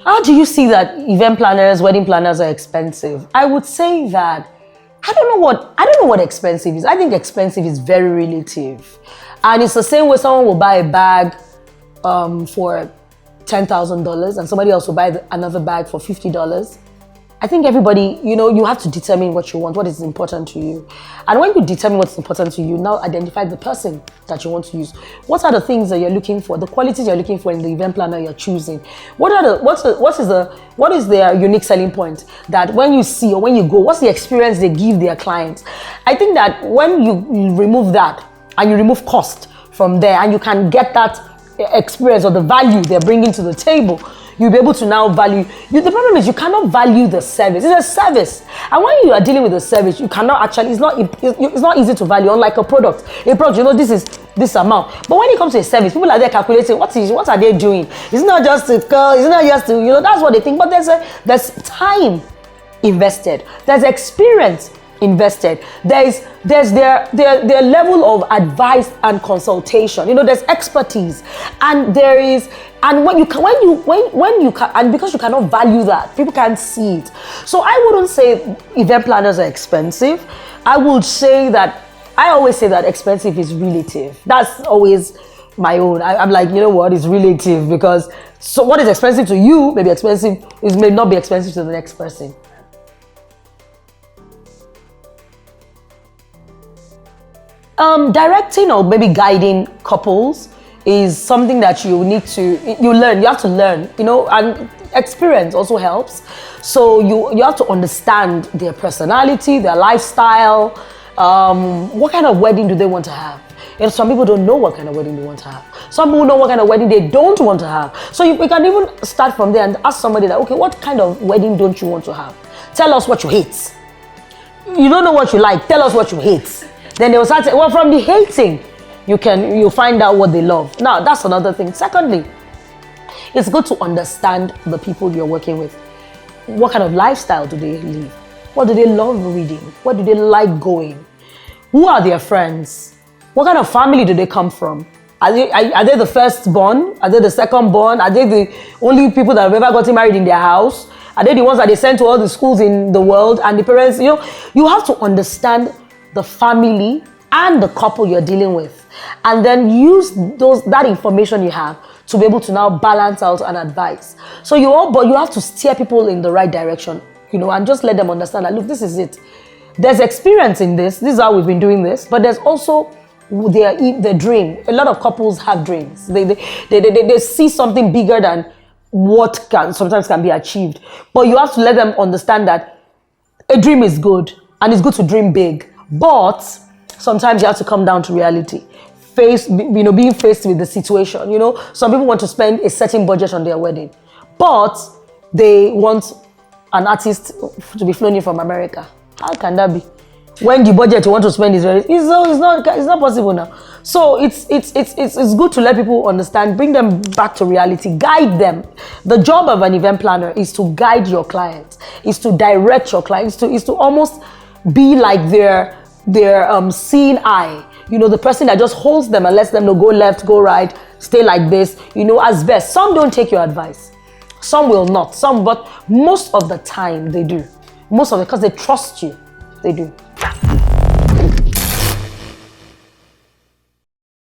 How do you see that event planners, wedding planners are expensive? I would say that I don't know what expensive is. I think expensive is very relative. And it's the same way someone will buy a bag for $10,000 and somebody else will buy another bag for $50. I think everybody, you have to determine what you want, what is important to you. And when you determine what's important to you, now identify the person that you want to use. What are the things that you're looking for, the qualities you're looking for in the event planner you're choosing? What is their unique selling point that when you see or when you go, what's the experience they give their clients? I think that when you remove that and you remove cost from there and you can get that experience or the value they're bringing to the table, you'll be able to now value. The problem is you cannot value the service. It's a service. And when you are dealing with a service, you cannot actually, it's not easy to value, unlike a product. A product, this is this amount. But when it comes to a service, people are there calculating, what are they doing? It's not just to call, it's not just to, that's what they think. But there's time invested. There's experience invested. There's their level of advice and consultation. There's expertise, and there is, and when you can, and because you cannot value that, people can't see it. So I wouldn't say event planners are expensive. I always say that expensive is relative. That's always my own. I'm like, it's relative, because so what is expensive to you may not be expensive to the next person. Directing or maybe guiding couples is something that you have to learn, and experience also helps. So you have to understand their personality, their lifestyle, what kind of wedding do they want to have. Some people don't know what kind of wedding they want to have. Some people know what kind of wedding they don't want to have. So we can even start from there and ask somebody that, okay, what kind of wedding don't you want to have? Tell us what you hate. You don't know what you like, tell us what you hate. Then they will start saying, well, from the hating, you'll find out what they love. Now, that's another thing. Secondly, it's good to understand the people you're working with. What kind of lifestyle do they live? What do they love reading? What do they like going? Who are their friends? What kind of family do they come from? Are they the firstborn? Are they the secondborn? Are they the only people that have ever gotten married in their house? Are they the ones that they send to all the schools in the world? And the parents, you have to understand the family and the couple you're dealing with, and then use that information you have to be able to now balance out and advise. So but you have to steer people in the right direction, and just let them understand that, look, this is it. There's experience in this. This is how we've been doing this, but there's also their dream. A lot of couples have dreams. They see something bigger than what sometimes can be achieved. But you have to let them understand that a dream is good, and it's good to dream big. But sometimes you have to come down to reality. Being faced with the situation. Some people want to spend a certain budget on their wedding, but they want an artist to be flown in from America. How can that be? When the budget you want to spend is it's not possible now. So it's good to let people understand, bring them back to reality, guide them. The job of an event planner is to guide your clients, is to direct your clients, is to almost be like their seeing eye, the person that just holds them and lets them know, go left, go right, stay like this, as best. Some don't take your advice, some will not, but most of the time they do. Because they trust you, they do.